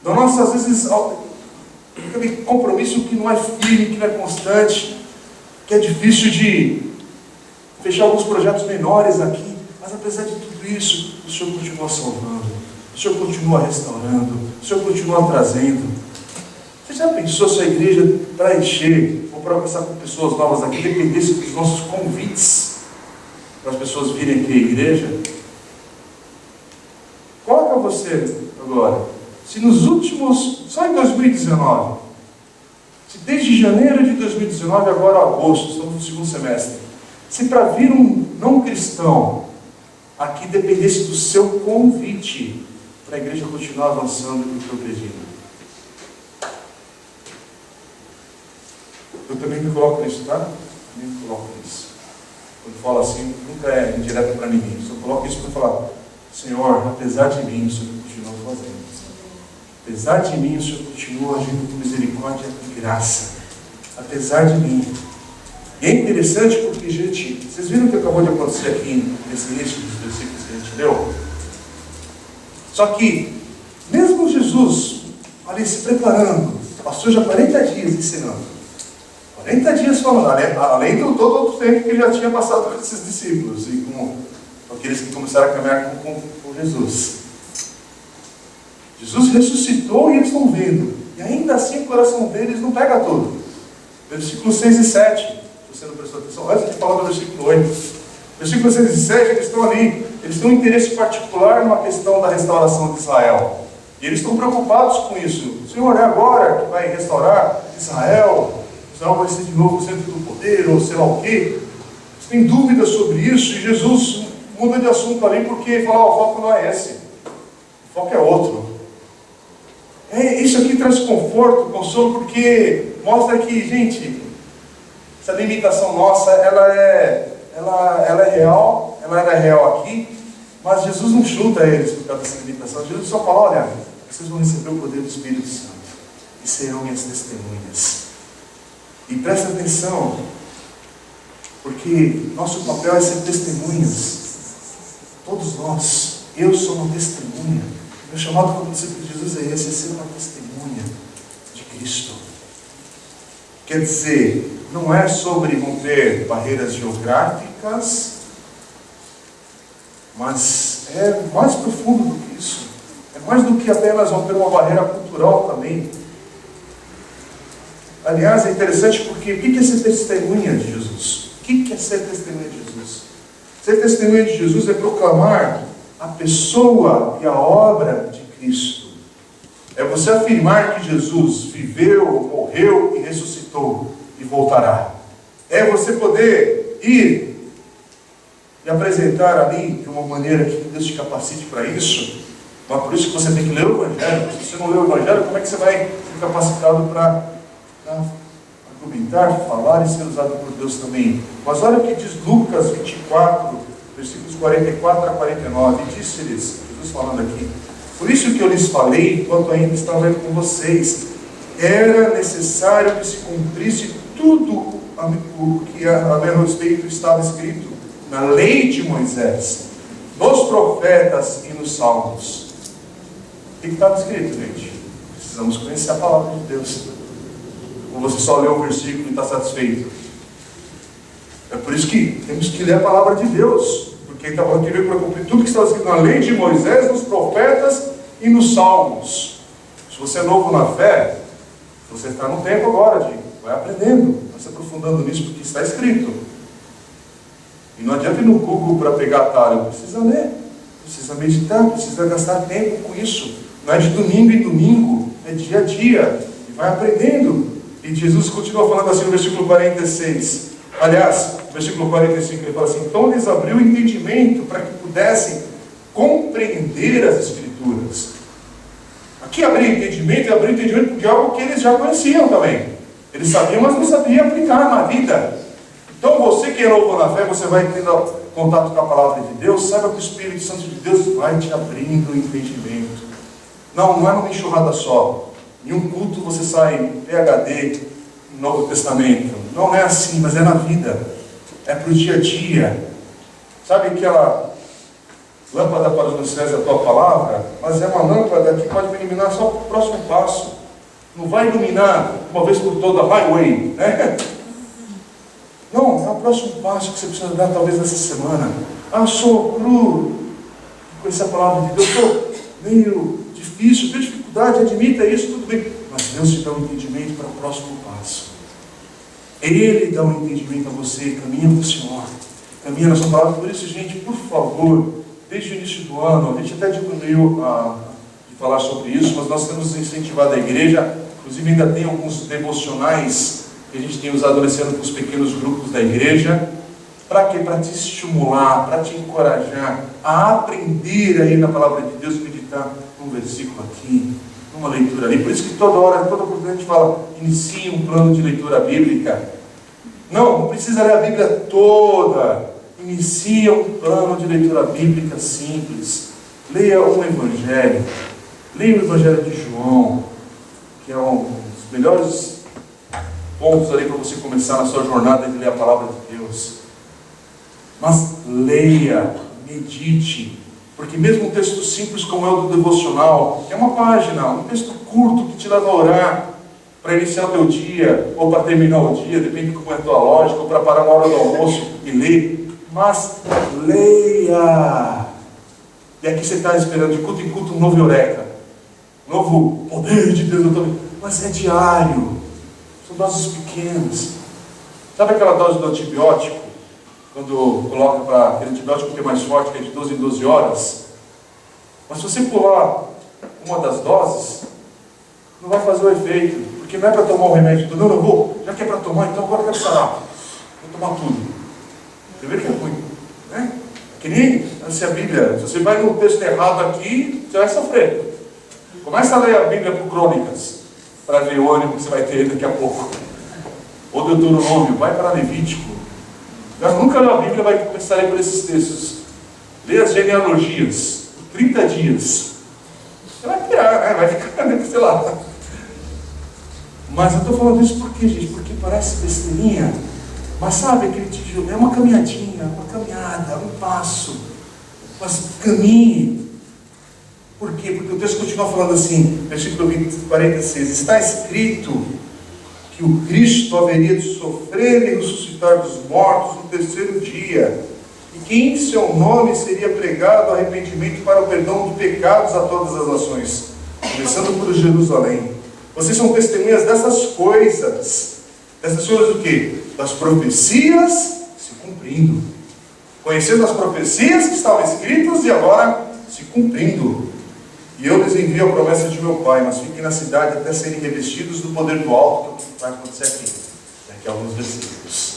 da nossa, às vezes, aquele compromisso que não é firme, que não é constante, que é difícil de fechar alguns projetos menores aqui, mas apesar de tudo isso, o Senhor continua salvando, o Senhor continua restaurando, o Senhor continua trazendo. Você já pensou se a igreja, para encher, ou para alcançar com pessoas novas aqui, dependesse dos nossos convites, para as pessoas virem aqui à igreja? Coloca você agora, se nos últimos, só em 2019, se desde janeiro de 2019 agora a agosto, estamos no segundo semestre, se para vir um não cristão aqui dependesse do seu convite para a igreja continuar avançando e progredindo. Eu também me coloco nisso, tá? Também me coloco nisso. Quando falo assim, nunca é indireto para ninguém. Só coloco isso para falar: Senhor, apesar de mim, o Senhor continua fazendo. Apesar de mim, o Senhor continua agindo com misericórdia e graça. Apesar de mim. E é interessante porque, gente, vocês viram o que acabou de acontecer aqui nesse início dos versículos que a gente leu? Só que, mesmo Jesus ali se preparando, passou já 40 dias ensinando. 40 dias falando, além do todo outro tempo que ele já tinha passado com esses discípulos e com aqueles que começaram a caminhar com Jesus. Jesus ressuscitou e eles estão vendo. E ainda assim o coração deles não pega tudo. Versículos 6 e 7. Se você não prestou atenção, antes de falar do versículo 8. Versículos 6 e 7, eles estão ali. Eles têm um interesse particular numa questão da restauração de Israel. E eles estão preocupados com isso. Senhor, é agora que vai restaurar Israel? Israel vai ser de novo o centro do poder, ou sei lá o quê? Eles têm dúvidas sobre isso. E Jesus muda de assunto ali porque fala: o foco não é esse. O foco é outro. Isso aqui traz conforto, consolo, porque mostra que, gente, essa limitação nossa, ela é real, ela era real aqui, mas Jesus não chuta eles por causa dessa limitação. Jesus só fala: olha, vocês vão receber o poder do Espírito Santo e serão minhas testemunhas. E presta atenção, porque nosso papel é ser testemunhas. Todos nós, eu sou uma testemunha. Meu chamado como discípulo de Jesus é esse, é ser uma testemunha de Cristo. Quer dizer, não é sobre romper barreiras geográficas, mas é mais profundo do que isso. É mais do que apenas romper uma barreira cultural também. Aliás, é interessante porque o que é ser testemunha de Jesus? O que é ser testemunha de Jesus? Ser testemunha de Jesus é proclamar a pessoa e a obra de Cristo. É você afirmar que Jesus viveu, morreu e ressuscitou e voltará. É você poder ir e apresentar ali de uma maneira que Deus te capacite para isso. Mas por isso que você tem que ler o Evangelho. Se você não lê o Evangelho, como é que você vai ser capacitado para argumentar, falar e ser usado por Deus também? Mas olha o que diz Lucas 24, versículos 44 a 49. Disse-lhes, Jesus falando aqui: por isso que eu lhes falei, enquanto ainda estava com vocês, era necessário que se cumprisse tudo o que a meu respeito estava escrito na lei de Moisés, nos profetas e nos salmos. O que estava escrito, gente? Precisamos conhecer a palavra de Deus. Ou você só lê o versículo e está satisfeito? É por isso que temos que ler a palavra de Deus, porque ele está falando que veio para cumprir tudo que estava escrito na lei de Moisés, nos profetas e nos salmos. Se você é novo na fé, você está no tempo agora de vai aprendendo, vai se aprofundando nisso, porque está escrito. E não adianta ir no Google para pegar atalho, precisa ler, precisa meditar, precisa gastar tempo com isso. Não é de domingo em domingo, é dia a dia, e vai aprendendo. E Jesus continua falando assim no versículo 46. Aliás, no versículo 45, ele fala assim: então lhes abriu o entendimento para que pudessem compreender as Escrituras. Aqui abrir entendimento e abrir entendimento porque é algo que eles já conheciam também. Eles sabiam, mas não sabiam aplicar na vida. Então você que é novo na fé, você vai tendo contato com a palavra de Deus, saiba que o Espírito Santo de Deus vai te abrindo o entendimento. Não é numa enxurrada só. Em um culto você sai PhD no Novo Testamento. Não é assim, mas é na vida. É para o dia a dia. Sabe aquela lâmpada para os meus pés é a tua palavra? Mas é uma lâmpada que pode me iluminar só para o próximo passo. Não vai iluminar uma vez por toda a highway, né? Não, é o próximo passo que você precisa dar talvez nessa semana. Ah, sou cru. Conhecer a palavra de Deus, estou meio difícil, tenho dificuldade, admita isso, tudo bem. Mas Deus te dá um entendimento para o próximo passo. Ele dá um entendimento a você, caminha com o Senhor, caminha na sua palavra. Por isso, gente, por favor, desde o início do ano, a gente até diminuiu de falar sobre isso, mas nós temos incentivado a igreja, inclusive ainda tem alguns devocionais que a gente tem usado nesse ano com os pequenos grupos da igreja. Para quê? Para te estimular, para te encorajar a aprender aí na palavra de Deus, meditar num versículo aqui, numa leitura ali. Por isso que toda hora, toda oportunidade a gente fala, inicie um plano de leitura bíblica. Não precisa ler a Bíblia toda. Inicie um plano de leitura bíblica simples. Leia um evangelho. Leia o evangelho de João, que é um dos melhores pontos ali para você começar na sua jornada de ler a palavra de Deus. Mas leia, medite, porque mesmo um texto simples como é o do devocional, que é uma página, um texto curto que te leva a orar, para iniciar o teu dia, ou para terminar o dia, depende de como é a tua lógica, ou para parar na hora do almoço e ler, mas leia. E aqui você está esperando de culto em culto um novo eureka, um novo poder de Deus, mas é diário, são doses pequenas. Sabe aquela dose do antibiótico? Quando coloca para aquele antibiótico que é mais forte, que é de 12 em 12 horas. Mas se você pular uma das doses, não vai fazer o efeito. Porque não é para tomar o remédio todo. Não vou. Já que é para tomar, então agora eu quero sarar. Vou tomar tudo. Você vê que é ruim, né? Que nem se a Bíblia, se você vai no texto errado aqui, você vai sofrer. Começa a ler a Bíblia por Crônicas, para ver o ânimo que você vai ter daqui a pouco. Ou Deuteronômio, vai para Levítico. Nunca na Bíblia vai começar a ler por esses textos. Lê as genealogias, por 30 dias. Você vai pirar, né? Vai ficar, sei lá. Mas eu estou falando isso por quê, gente? Porque parece besteirinha. Mas sabe, aquele tijolo, é uma caminhadinha, uma caminhada, um passo. Mas caminhe. Por quê? Porque o texto continua falando assim, versículo 46, está escrito que o Cristo haveria de sofrer e ressuscitar dos mortos no terceiro dia, e que em seu nome seria pregado arrependimento para o perdão de pecados a todas as nações, começando por Jerusalém. Vocês são testemunhas dessas coisas. Dessas coisas o quê? Das profecias se cumprindo. Conhecendo as profecias que estavam escritas e agora se cumprindo. E eu lhes envio a promessa de meu Pai, mas fiquem na cidade até serem revestidos do poder do alto, que vai acontecer aqui, daqui a alguns versículos.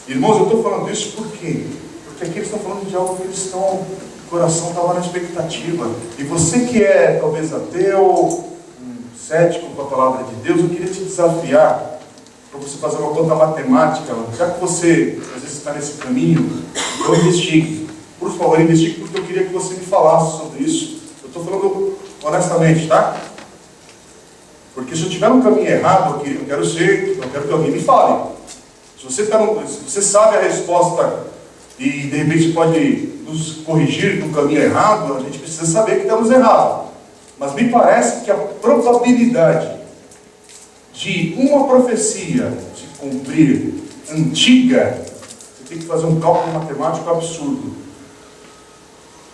Irmãos, eu estou falando isso por quê? Porque aqui eles estão falando de algo que eles estão, o coração está lá na expectativa. E você que é talvez ateu, cético com a palavra de Deus, eu queria te desafiar para você fazer uma conta matemática. Já que você às vezes está nesse caminho, então investigue. Por favor, investigue, porque eu queria que você me falasse sobre isso. Eu estou falando honestamente, tá? Porque se eu tiver um caminho errado, eu quero que alguém me fale. Se você sabe a resposta e de repente pode nos corrigir no caminho errado, a gente precisa saber que estamos errados. Mas me parece que a probabilidade de uma profecia se cumprir antiga, você tem que fazer um cálculo matemático absurdo.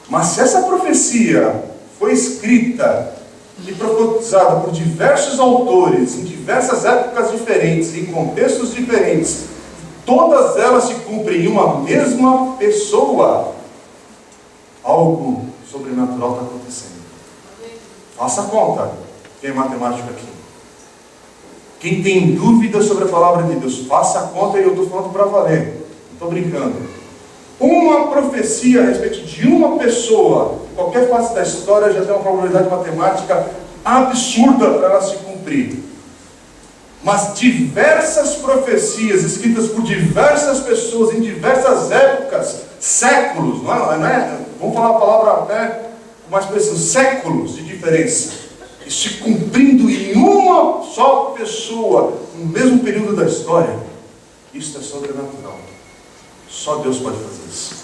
Mas se essa profecia foi escrita e profetizada por diversos autores, em diversas épocas diferentes, em contextos diferentes, todas elas se cumprem em uma mesma pessoa, algo sobrenatural está acontecendo. Faça a conta. Quem é matemático aqui? Quem tem dúvida sobre a palavra de Deus, faça a conta, e eu estou falando para valer. Não estou brincando. Uma profecia a respeito de uma pessoa, em qualquer fase da história, já tem uma probabilidade matemática absurda para ela se cumprir. Mas diversas profecias escritas por diversas pessoas em diversas épocas, séculos, não é? Vamos falar a palavra até mais preciso, séculos de diferença, e se cumprindo em uma só pessoa, no mesmo período da história. Isso é sobrenatural. Só Deus pode fazer isso.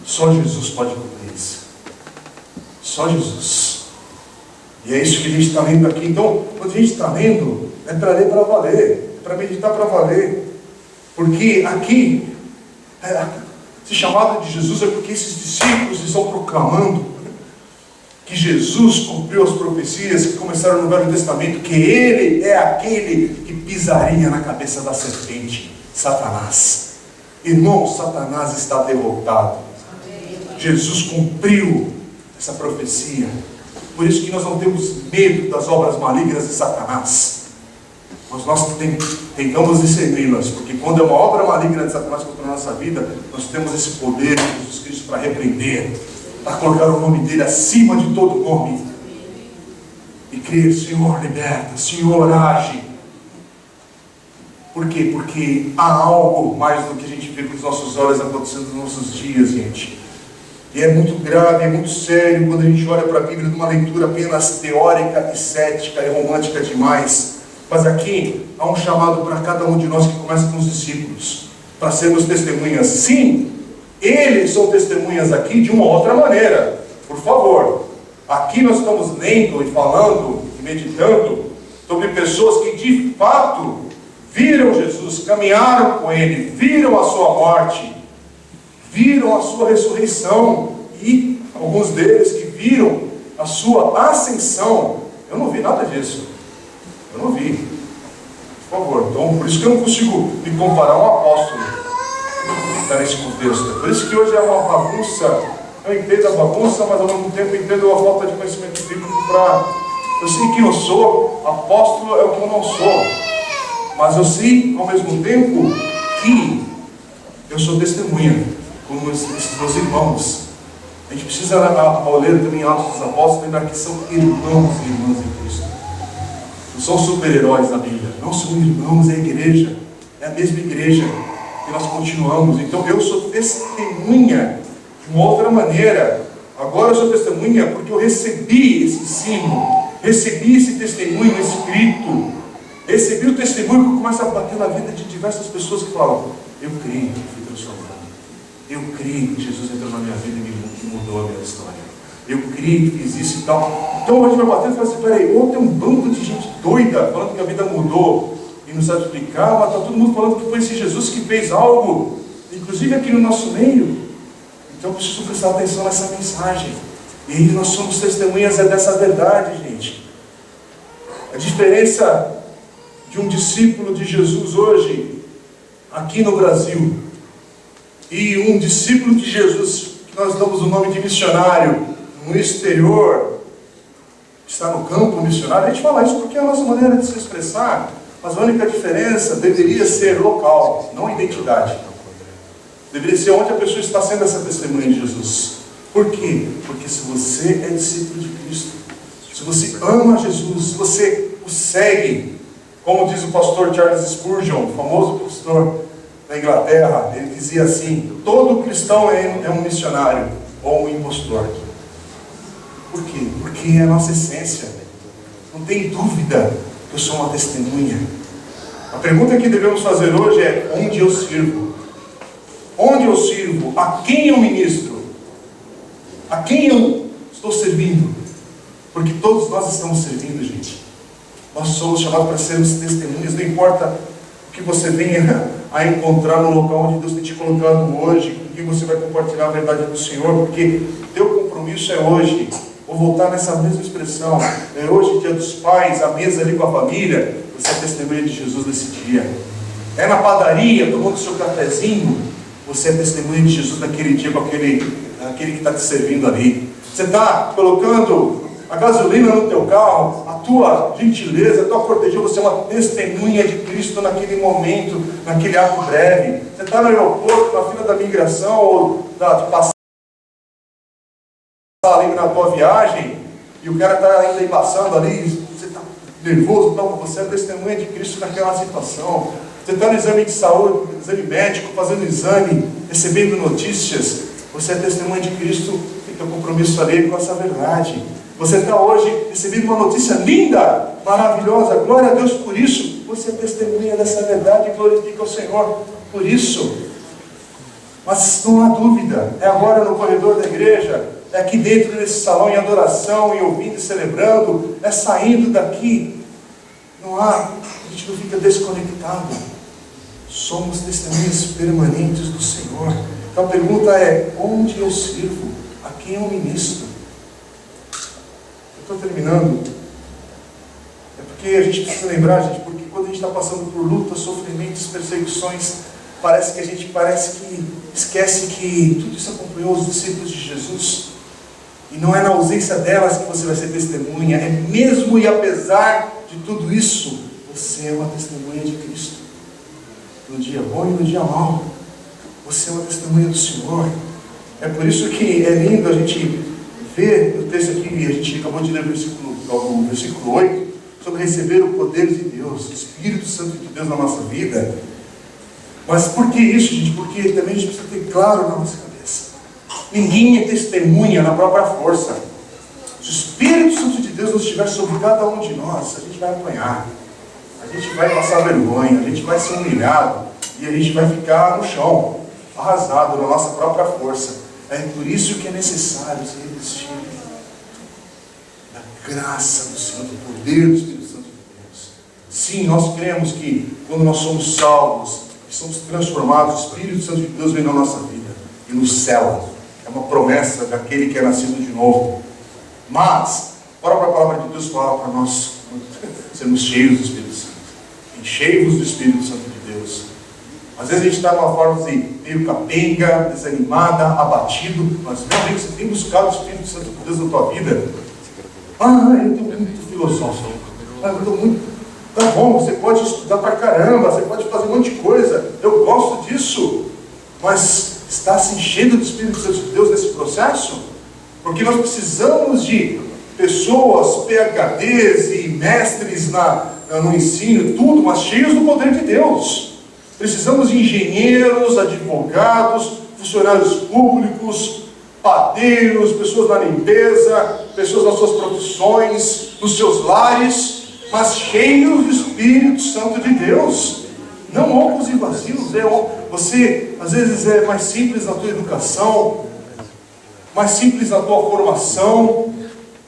Só Jesus pode cumprir isso. Só Jesus. E é isso que a gente está lendo aqui. Então, quando a gente está lendo, é para ler para valer, é para meditar para valer. Porque aqui, esse chamado de Jesus é porque esses discípulos estão proclamando que Jesus cumpriu as profecias que começaram no Velho Testamento, que Ele é aquele que pisaria na cabeça da serpente, Satanás. Irmão, Satanás está derrotado. Jesus cumpriu essa profecia. Por isso que nós não temos medo das obras malignas de Satanás. Mas nós tentamos discerni-las, porque quando é uma obra maligna de Satanás contra a nossa vida, nós temos esse poder de Jesus Cristo para repreender, para colocar o nome dele acima de todo nome. E crer, Senhor, liberta, Senhor, age. Por quê? Porque há algo mais do que a gente vê com os nossos olhos acontecendo nos nossos dias, gente. E é muito grave, é muito sério quando a gente olha para a Bíblia de uma leitura apenas teórica e cética e romântica demais. Mas aqui há um chamado para cada um de nós que começa com os discípulos, para sermos testemunhas. Sim, eles são testemunhas aqui de uma outra maneira. Por favor, aqui nós estamos lendo e falando e meditando sobre pessoas que de fato viram Jesus, caminharam com Ele, viram a sua morte, viram a sua ressurreição, e alguns deles que viram a sua ascensão. Eu não vi nada disso. Eu não vi. Por favor. Então, por isso que eu não consigo me comparar a um apóstolo que está nesse contexto. Por isso que hoje é uma bagunça. Eu entendo a bagunça, mas ao mesmo tempo entendo a falta de conhecimento bíblico para... Eu sei que eu sou, apóstolo é o que eu não sou. Mas eu sei, ao mesmo tempo, que eu sou testemunha, como esses meus irmãos. A gente precisa, ao ler também Atos dos Apóstolos, lembrar que são irmãos e irmãs em Cristo. Não são super-heróis da Bíblia. Não são irmãos, é a igreja. É a mesma igreja que nós continuamos. Então eu sou testemunha de uma outra maneira. Agora eu sou testemunha porque eu recebi esse ensino, recebi esse testemunho escrito, recebi o testemunho que começa a bater na vida de diversas pessoas que falam: eu creio que fui transformado, eu creio que Jesus entrou na minha vida e mudou a minha história, eu creio que fiz isso e tal. Então a gente vai batendo e fala assim: peraí, ou tem um bando de gente doida falando que a vida mudou e não sabe explicar, mas está todo mundo falando que foi esse Jesus que fez algo, inclusive aqui no nosso meio. Então eu preciso prestar atenção nessa mensagem. E aí nós somos testemunhas dessa verdade, gente. A diferença de um discípulo de Jesus hoje, aqui no Brasil, e um discípulo de Jesus, que nós damos o nome de missionário, no exterior, está no campo missionário. A gente fala isso porque é a nossa maneira de se expressar, mas a única diferença deveria ser local, não identidade. Deveria ser onde a pessoa está sendo essa testemunha de Jesus. Por quê? Porque se você é discípulo de Cristo, se você ama Jesus, se você o segue, como diz o pastor Charles Spurgeon, famoso pastor da Inglaterra, ele dizia assim: todo cristão é um missionário ou um impostor. Por quê? Porque é a nossa essência. Não tem dúvida que eu sou uma testemunha. A pergunta que devemos fazer hoje é: onde eu sirvo? Onde eu sirvo? A quem eu ministro? A quem eu estou servindo? Porque todos nós estamos servindo, gente. Nós somos chamados para sermos testemunhas. Não importa o que você venha a encontrar no local onde Deus tem te colocado hoje, com quem você vai compartilhar a verdade do Senhor, porque teu compromisso é hoje. Vou voltar nessa mesma expressão. É hoje, dia dos pais, a mesa ali com a família. Você é testemunha de Jesus nesse dia. É na padaria, tomando seu cafezinho. Você é testemunha de Jesus naquele dia com aquele que está te servindo ali. Você está colocando a gasolina no teu carro, a tua gentileza, a tua cortesia. Você é uma testemunha de Cristo naquele momento, naquele ato breve. Você está no aeroporto, na fila da migração, ou de passar ali na tua viagem, e o cara está ainda embaçando ali, você está nervoso, então você é testemunha de Cristo naquela situação. Você está no exame de saúde, exame médico, fazendo exame, recebendo notícias. Você é testemunha de Cristo e tem compromisso ali com essa verdade. Você está hoje recebendo uma notícia linda, maravilhosa, glória a Deus por isso. Você é testemunha dessa verdade e glorifica o Senhor por isso. Mas não há dúvida, é agora no corredor da igreja, é aqui dentro desse salão em adoração, e ouvindo e celebrando, é saindo daqui. A gente não fica desconectado. Somos testemunhas permanentes do Senhor. Então a pergunta é: onde eu sirvo? A quem eu ministro? Eu estou terminando. É porque a gente precisa lembrar, gente, porque quando a gente está passando por lutas, sofrimentos, perseguições, parece que esquece que tudo isso acompanhou os discípulos de Jesus. E não é na ausência delas que você vai ser testemunha. É mesmo e apesar de tudo isso, você é uma testemunha de Cristo. No dia bom e no dia mau, você é uma testemunha do Senhor. É por isso que é lindo a gente ver o texto aqui, a gente acabou de ler o versículo 8, sobre receber o poder de Deus, o Espírito Santo de Deus na nossa vida. Mas por que isso, gente? Porque também a gente precisa ter claro na nossa cabeça: ninguém é testemunha na própria força. Se o Espírito Santo de Deus não estiver sobre cada um de nós, a gente vai apanhar, a gente vai passar vergonha, a gente vai ser humilhado, e a gente vai ficar no chão, arrasado na nossa própria força. É por isso que é necessário se revestir da graça do Senhor, do poder do Espírito Santo de Deus. Sim, nós cremos que quando nós somos salvos e somos transformados, o Espírito Santo de Deus vem na nossa vida e nos sela. É uma promessa daquele que é nascido de novo. Mas a própria palavra de Deus fala para nós sermos cheios do Espírito Santo. Enchei-vos do Espírito Santo de Deus. Às vezes a gente está numa forma assim, meio capenga, desanimada, abatido, mas realmente você tem buscado o Espírito Santo de Deus na tua vida. Eu estou muito filosófico. Eu estou muito... Tá bom, você pode estudar pra caramba, você pode fazer um monte de coisa. Eu gosto disso. Mas está se enchendo do Espírito Santo de Deus nesse processo? Porque nós precisamos de pessoas, PhDs e mestres no ensino, tudo, mas cheios do poder de Deus. Precisamos de engenheiros, advogados, funcionários públicos, padeiros, pessoas na limpeza, pessoas nas suas profissões, nos seus lares, mas cheios do Espírito Santo de Deus. Não ocos e vazios. Você, às vezes, é mais simples na tua educação, mais simples na tua formação,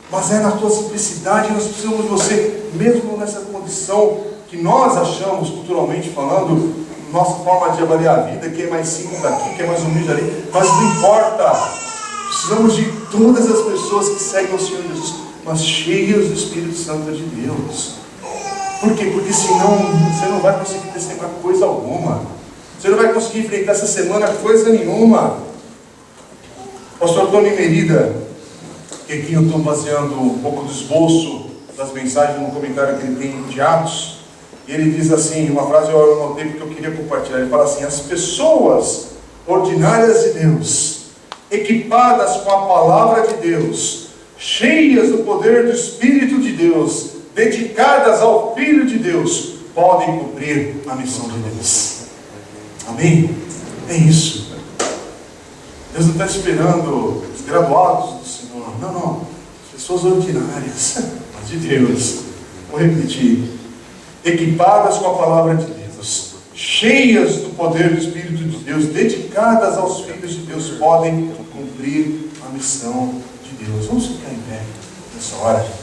mas é na tua simplicidade. Nós precisamos de você, mesmo nessa condição que nós achamos, culturalmente falando, nossa forma de avaliar a vida, que é mais simples aqui, que é mais humilde ali, mas não importa. Precisamos de todas as pessoas que seguem o Senhor Jesus, mas cheias do Espírito Santo de Deus. Por quê? Porque senão você não vai conseguir testemunhar coisa alguma. Você não vai conseguir enfrentar essa semana coisa nenhuma. Pastor Tony Merida, que aqui eu estou baseando um pouco do esboço das mensagens no comentário que ele tem de Atos, e ele diz assim, uma frase eu anotei porque eu queria compartilhar. Ele fala assim: as pessoas ordinárias de Deus, equipadas com a palavra de Deus, cheias do poder do Espírito de Deus, dedicadas ao Filho de Deus, podem cumprir a missão de Deus. Amém? É isso. Deus não está esperando os graduados do Senhor. Não. As pessoas ordinárias, mas de Deus. Vou repetir. Equipadas com a palavra de Deus, cheias do poder do Espírito de Deus, dedicadas aos filhos de Deus, podem cumprir a missão de Deus. Vamos ficar em pé nessa hora.